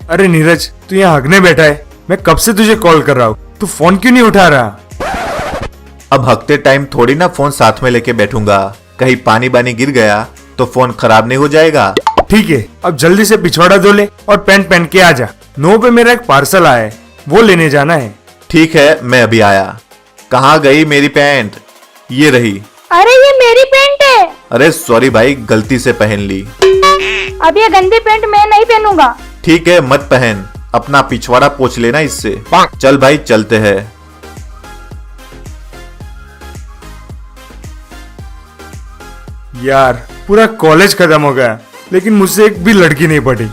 अरे नीरज, तू यहाँ हगने बैठा है। मैं कब से तुझे कॉल कर रहा हूँ, तू फोन क्यों नहीं उठा रहा? अब हकते टाइम थोड़ी ना फोन साथ में लेके बैठूंगा। कहीं पानी बानी गिर गया तो फोन खराब नहीं हो जाएगा। ठीक है, अब जल्दी से पिछवाड़ा धो ले और पैंट पहन के आ जा। 9 पे मेरा एक पार्सल आया है, वो लेने जाना है। ठीक है, मैं अभी आया। कहाँ गई मेरी पैंट? ये रही। अरे ये मेरी पैंट है। अरे सॉरी भाई, गलती से पहन ली। अब ये गंदी पैंट मैं नहीं पहनूंगा। ठीक है, मत पहन, अपना पिछवाड़ा पोंछ लेना इससे। चल भाई, चलते हैं। यार पूरा कॉलेज खत्म हो गया, लेकिन मुझसे एक भी लड़की नहीं पटी।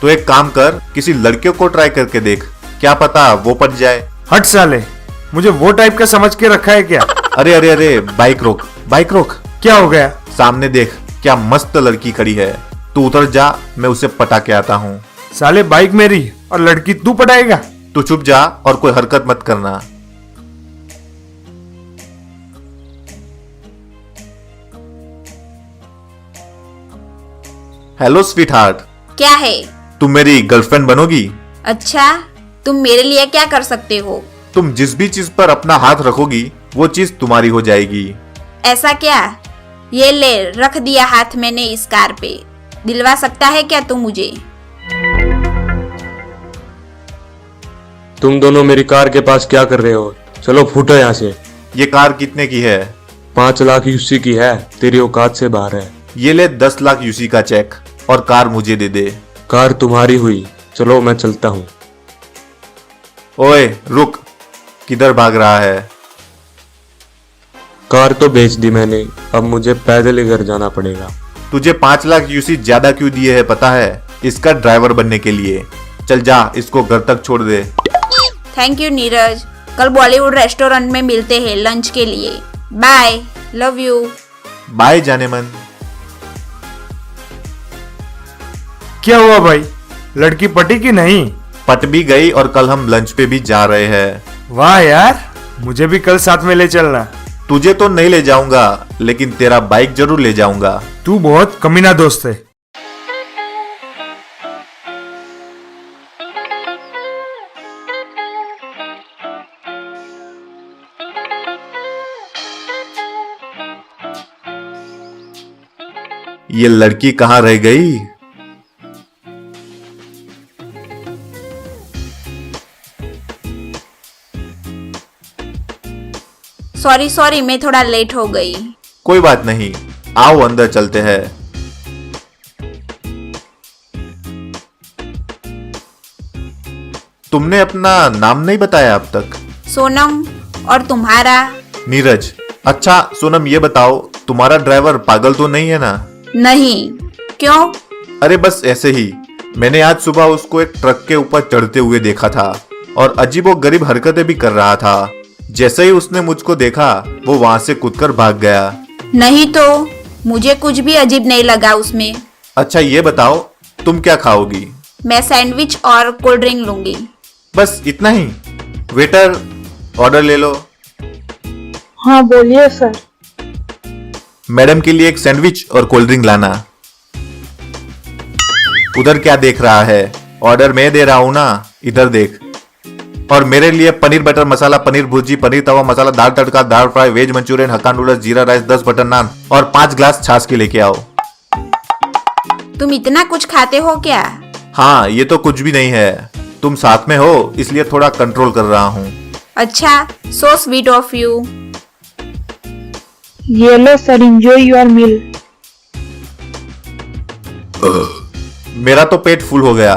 तो एक काम कर, किसी लड़के को ट्राई करके देख, क्या पता वो पट जाए। हट साले, मुझे वो टाइप का समझ के रखा है क्या? अरे अरे अरे, बाइक रोक, बाइक रोक। क्या हो गया? सामने देख, क्या मस्त लड़की खड़ी है। तू उतर जा, मैं उसे पटा के आता हूँ। साले बाइक मेरी और लड़की तू पटाएगा? तू चुप जा और कोई हरकत मत करना। हेलो स्वीट हार्ट, क्या है? तुम मेरी गर्लफ्रेंड बनोगी? अच्छा, तुम मेरे लिए क्या कर सकते हो? तुम जिस भी चीज पर अपना हाथ रखोगी वो चीज तुम्हारी हो जाएगी। ऐसा क्या? ये ले, रख दिया हाथ मैंने इस कार पे। दिलवा सकता है क्या तू मुझे? तुम दोनों मेरी कार के पास क्या कर रहे हो? चलो फूटो यहाँ से। ये कार कितने की है? 5 लाख यूसी की है, तेरी औकात से बाहर है। ये ले 10 लाख यूसी का चेक और कार मुझे दे दे। कार तुम्हारी हुई, चलो मैं चलता हूँ। ओए रुक, किधर भाग रहा है? कार तो बेच दी मैंने, अब मुझे पैदल ही घर जाना पड़ेगा। तुझे 5 लाख यूसी ज्यादा क्यों दिए है पता है? इसका ड्राइवर बनने के लिए। चल जा, इसको घर तक छोड़ दे। थैंक यू नीरज, कल बॉलीवुड रेस्टोरेंट में मिलते हैं लंच के लिए। Bye, love you. बाय जाने मन। क्या हुआ भाई, लड़की पटी कि नहीं? पट भी गई और कल हम लंच पे भी जा रहे हैं। वाह यार, मुझे भी कल साथ में ले चलना। तुझे तो नहीं ले जाऊंगा, लेकिन तेरा बाइक जरूर ले जाऊंगा। तू बहुत कमीना दोस्त है। ये लड़की कहाँ रह गई? सॉरी सॉरी, मैं थोड़ा लेट हो गई। कोई बात नहीं, आओ अंदर चलते हैं। तुमने अपना नाम नहीं बताया अब तक। सोनम, और तुम्हारा? नीरज। अच्छा सोनम, ये बताओ तुम्हारा ड्राइवर पागल तो नहीं है ना? नहीं, क्यों? अरे बस ऐसे ही। मैंने आज सुबह उसको एक ट्रक के ऊपर चढ़ते हुए देखा था और अजीबोगरीब हरकतें भी कर रहा था। जैसे ही उसने मुझको देखा, वो वहां से कूदकर भाग गया। नहीं तो, मुझे कुछ भी अजीब नहीं लगा उसमें। अच्छा ये बताओ, तुम क्या खाओगी? मैं सैंडविच और कोल्ड ड्रिंक लूंगी। बस इतना ही? वेटर, ऑर्डर ले लो। हाँ बोलिए सर। मैडम के लिए एक सैंडविच और कोल्ड ड्रिंक लाना। उधर क्या देख रहा है? ऑर्डर मैं दे रहा हूं ना, इधर देख। और मेरे लिए पनीर बटर मसाला, पनीर भुर्जी, पनीर तवा मसाला, दाल तड़का, दाल फ्राई, वेज मंचूरियन, हक्का नूडल्स, जीरा राइस, 10 बटर नान और 5 ग्लास छाछ के लेके आओ। तुम इतना कुछ खाते हो क्या? हाँ, ये तो कुछ भी नहीं है, तुम साथ में हो इसलिए थोड़ा कंट्रोल कर रहा हूँ। अच्छा, सो स्वीट ऑफ यू। ये लो सर, एंजॉय योर मील। मेरा तो पेट फुल हो गया,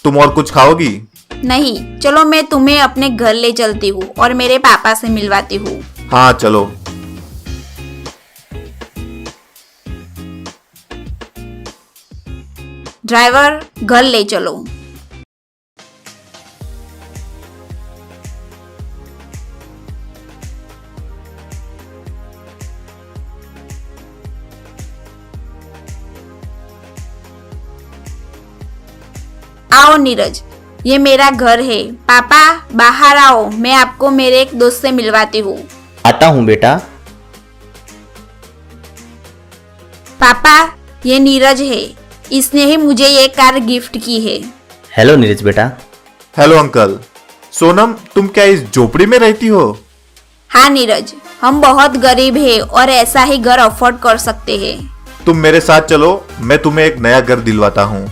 तुम और कुछ खाओगी? नहीं, चलो मैं तुम्हें अपने घर ले चलती हूँ और मेरे पापा से मिलवाती हूँ। हाँ चलो। ड्राइवर, घर ले चलो। आओ नीरज, ये मेरा घर है। पापा बाहर आओ, मैं आपको मेरे एक दोस्त से मिलवाती हूँ। आता हूँ बेटा। पापा, ये नीरज है, इसने ही मुझे ये कार गिफ्ट की है। हेलो नीरज बेटा। Hello uncle. सोनम, तुम क्या इस झोपड़ी में रहती हो? हाँ नीरज, हम बहुत गरीब हैं और ऐसा ही घर अफोर्ड कर सकते हैं। तुम मेरे साथ चलो, मैं तुम्हें एक नया घर दिलवाता हूँ।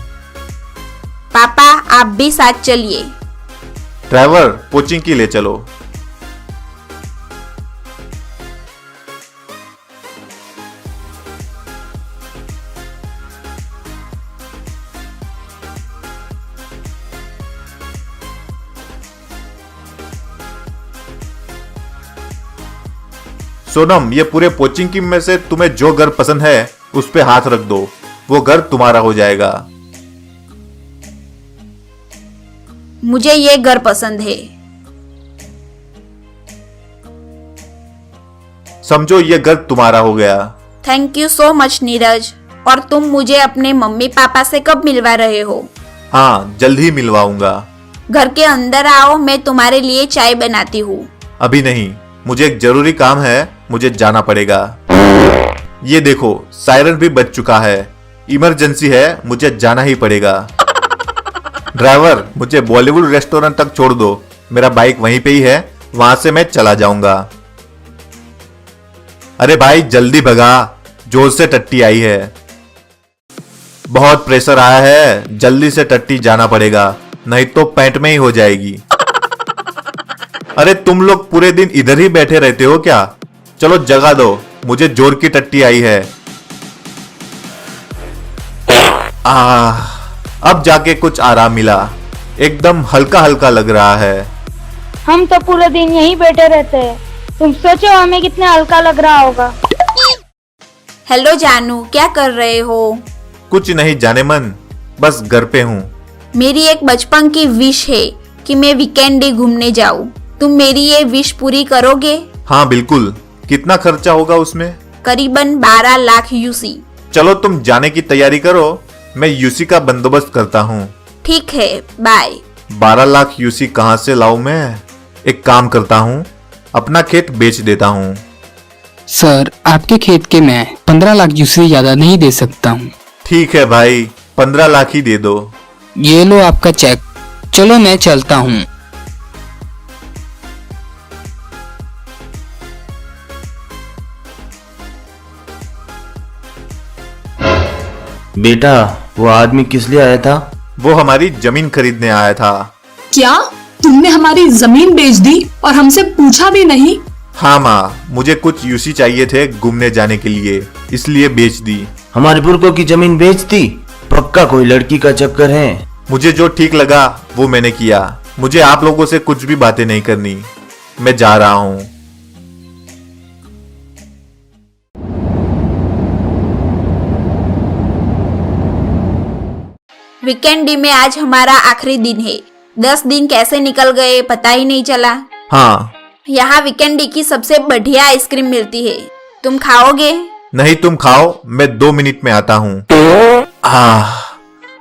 पापा आप भी साथ चलिए। ड्राइवर, कोचिंग के लिए चलो। सोनम, ये पूरे कोचिंग की में से तुम्हें जो घर पसंद है उस पे हाथ रख दो, वो घर तुम्हारा हो जाएगा। मुझे ये घर पसंद है। समझो ये घर तुम्हारा हो गया। Thank you so much Neeraj. और तुम मुझे अपने मम्मी पापा से कब मिलवा रहे हो? हाँ, जल्द ही मिलवाऊंगा। घर के अंदर आओ, मैं तुम्हारे लिए चाय बनाती हूँ। अभी नहीं, मुझे एक जरूरी काम है, मुझे जाना पड़ेगा। ये देखो, सायरन भी बज चुका है। इमरजेंसी है, मुझे जाना ही पड़ेगा। ड्राइवर, मुझे बॉलीवुड रेस्टोरेंट तक छोड़ दो, मेरा बाइक वहीं पे ही है, वहां से मैं चला जाऊंगा। अरे भाई जल्दी भगा, जोर से टट्टी आई है। बहुत प्रेशर आया है, जल्दी से टट्टी जाना पड़ेगा, नहीं तो पैंट में ही हो जाएगी। अरे तुम लोग पूरे दिन इधर ही बैठे रहते हो क्या? चलो जगा दो, मुझे जोर की टट्टी आई है। अब जाके कुछ आराम मिला, एकदम हल्का हल्का लग रहा है। हम तो पूरे दिन यहीं बैठे रहते हैं, तुम सोचो हमें कितना हल्का लग रहा होगा। हेलो जानू, क्या कर रहे हो? कुछ नहीं जाने मन, बस घर पे हूँ। मेरी एक बचपन की विश है कि मैं वीकेंड डे घूमने जाऊँ। तुम मेरी ये विश पूरी करोगे? हाँ बिल्कुल। कितना खर्चा होगा उसमें? करीबन 12 लाख यूसी। चलो तुम जाने की तैयारी करो, मैं यूसी का बंदोबस्त करता हूँ। ठीक है, बाय। 12 लाख यूसी कहाँ से लाऊं मैं? एक काम करता हूँ, अपना खेत बेच देता हूँ। सर, आपके खेत के मैं 15 लाख यूसी ज्यादा नहीं दे सकता हूँ। ठीक है भाई, 15 लाख ही दे दो। ये लो आपका चेक। चलो मैं चलता हूँ। बेटा, वो आदमी किस लिए आया था? वो हमारी जमीन खरीदने आया था। क्या तुमने हमारी जमीन बेच दी और हमसे पूछा भी नहीं? हाँ माँ, मुझे कुछ यूसी चाहिए थे घूमने जाने के लिए, इसलिए बेच दी। हमारे पुरखों की जमीन बेच दी? पक्का कोई लड़की का चक्कर है। मुझे जो ठीक लगा वो मैंने किया, मुझे आप लोगों से कुछ भी बातें नहीं करनी। मैं जा रहा हूँ। वीकेंड डे में आज हमारा आखिरी दिन है। 10 दिन कैसे निकल गए पता ही नहीं चला। हाँ। यहाँ वीकेंड डे की सबसे बढ़िया आइसक्रीम मिलती है, तुम खाओगे? नहीं तुम खाओ, मैं 2 मिनट में आता हूँ।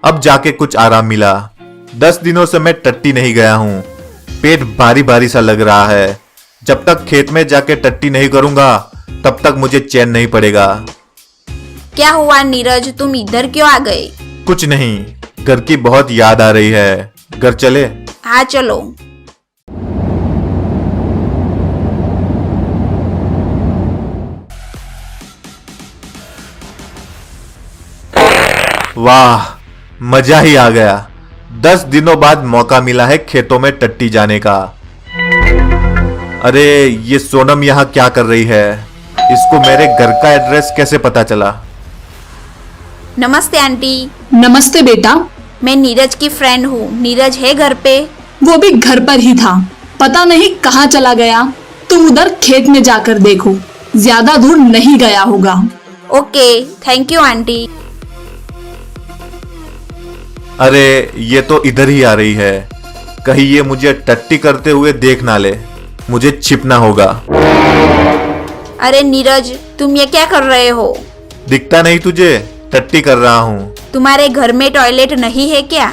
अब जाके कुछ आराम मिला। 10 दिनों से मैं टट्टी नहीं गया हूँ, पेट भारी भारी सा लग रहा है। जब तक खेत में जाके टट्टी नहीं करूंगा तब तक मुझे चैन नहीं पड़ेगा। क्या हुआ नीरज, तुम इधर क्यों आ गए? कुछ नहीं, घर की बहुत याद आ रही है। घर चले? हाँ चलो। वाह, मजा ही आ गया। 10 दिनों बाद मौका मिला है खेतों में टट्टी जाने का। अरे ये सोनम यहाँ क्या कर रही है? इसको मेरे घर का एड्रेस कैसे पता चला? नमस्ते आंटी। नमस्ते बेटा। मैं नीरज की फ्रेंड हूँ। नीरज है घर पे? वो भी घर पर ही था, पता नहीं कहाँ चला गया। तुम उधर खेत में जाकर देखो, ज्यादा दूर नहीं गया होगा। Okay, thank you aunty. अरे ये तो इधर ही आ रही है, कहीं ये मुझे टट्टी करते हुए देख ना ले, मुझे छिपना होगा। अरे नीरज, तुम ये क्या कर रहे हो? दिखता नहीं तुझे? टट्टी कर रहा हूँ। तुम्हारे घर में टॉयलेट नहीं है क्या?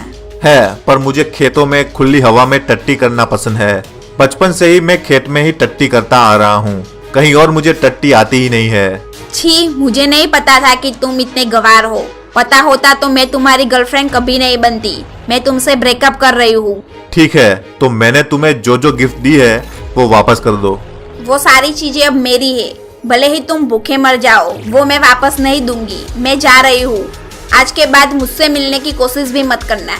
है, पर मुझे खेतों में खुली हवा में टट्टी करना पसंद है। बचपन से ही मैं खेत में ही टट्टी करता आ रहा हूँ, कहीं और मुझे टट्टी आती ही नहीं है। छी, मुझे नहीं पता था कि तुम इतने गवार हो। पता होता तो मैं तुम्हारी गर्लफ्रेंड कभी नहीं बनती। मैं तुमसे ब्रेकअप कर रही हूँ। ठीक है, तो मैंने तुम्हें जो जो गिफ्ट दी है वो वापस कर दो। वो सारी चीजें अब मेरी है, भले ही तुम भूखे मर जाओ, वो मैं वापस नहीं दूंगी। मैं जा रही हूँ, आज के बाद मुझसे मिलने की कोशिश भी मत करना।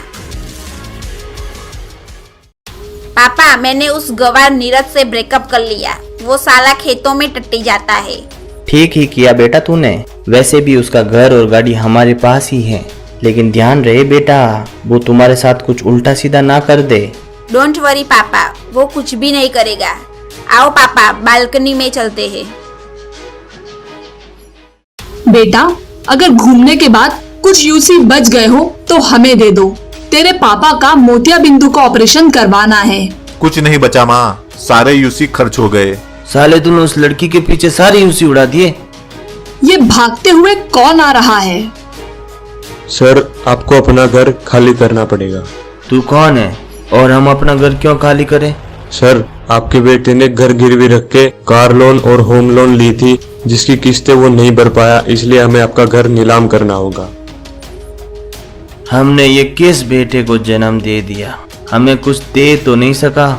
पापा, मैंने उस गवार नीरज से ब्रेकअप कर लिया। वो साला खेतों में टट्टी जाता है। ठीक ही किया बेटा तूने। वैसे भी उसका घर और गाड़ी हमारे पास ही है, लेकिन ध्यान रहे बेटा, वो तुम्हारे साथ कुछ उल्टा सीधा ना कर दे। डोंट वरी पापा, वो कुछ भी नहीं करेगा। आओ पापा, बालकनी में चलते हैं। बेटा, अगर घूमने के बाद कुछ यूसी बच गए हो तो हमें दे दो। तेरे पापा का मोतिया बिंदु का ऑपरेशन करवाना है। कुछ नहीं बचा माँ, सारे यूसी खर्च हो गए। साले तूने उस लड़की के पीछे सारी यूसी उड़ा दिए। ये भागते हुए कौन आ रहा है? सर, आपको अपना घर खाली करना पड़ेगा। तू कौन है और हम अपना घर क्यों खाली करें? सर, आपके बेटे ने घर गिरवी रख के कार लोन और होम लोन ली थी, जिसकी किस्तें वो नहीं भर पाया, इसलिए हमें आपका घर नीलाम करना होगा। हमने ये किस बेटे को जन्म दे दिया? हमें कुछ दे तो नहीं सका,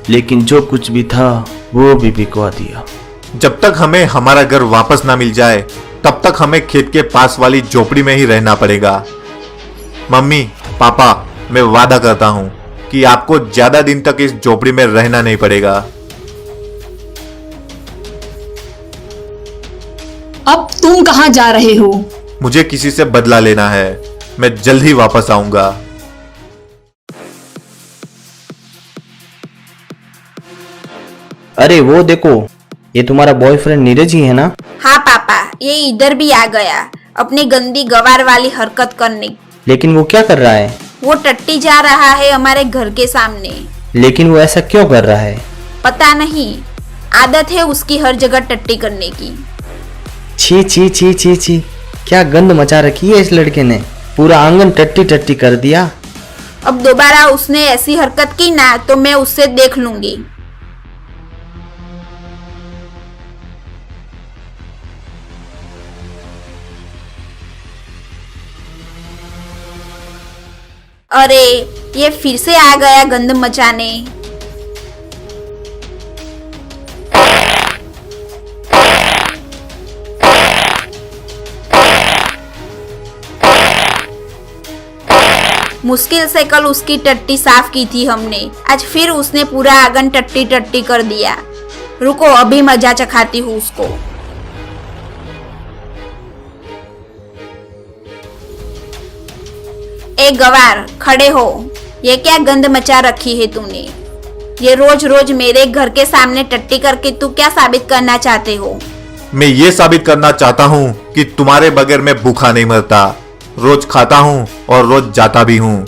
लेकिन जो कुछ भी था वो भी बिकवा दिया। जब तक हमें हमारा घर वापस ना मिल जाए तब तक हमें खेत के पास वाली झोपड़ी में ही रहना पड़ेगा। मम्मी, पापा, मैं वादा करता हूँ कि आपको ज्यादा दिन तक इस झोपड़ी में रहना नहीं पड़ेगा। अब तुम कहाँ जा रहे हो? मुझे किसी से बदला लेना है। मैं जल्द ही वापस आऊंगा। अरे वो देखो, ये तुम्हारा बॉयफ्रेंड नीरज ही है ना? हाँ पापा, ये इधर भी आ गया अपनी गंदी गवार वाली हरकत करने। लेकिन वो क्या कर रहा है? वो टट्टी जा रहा है हमारे घर के सामने। लेकिन वो ऐसा क्यों कर रहा है? पता नहीं, आदत है उसकी हर जगह टट्टी करने की। छी छी छी छी छी, क्या गंद मचा रखी है इस लड़के ने। पूरा आंगन टट्टी टट्टी कर दिया। अब दोबारा उसने ऐसी हरकत की ना तो मैं उससे देख लूंगी। अरे, ये फिर से आ गया गंद मचाने। मुश्किल से कल उसकी टट्टी साफ की थी हमने, आज फिर उसने पूरा आंगन टट्टी टट्टी कर दिया। रुको, अभी मजा चखाती हूँ उसको। ए गवार, खड़े हो। ये क्या गंद मचा रखी है तूने? ये रोज रोज मेरे घर के सामने टट्टी करके तू क्या साबित करना चाहते हो? मैं ये साबित करना चाहता हूँ कि तुम्हारे बगैर मैं भूखा नहीं मरता। रोज खाता हूँ और रोज जाता भी हूँ,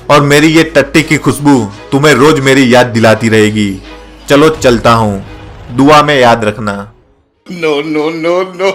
और मेरी ये टट्टी की खुशबू तुम्हें रोज मेरी याद दिलाती रहेगी। चलो चलता हूँ, दुआ में याद रखना। No, no, no, no.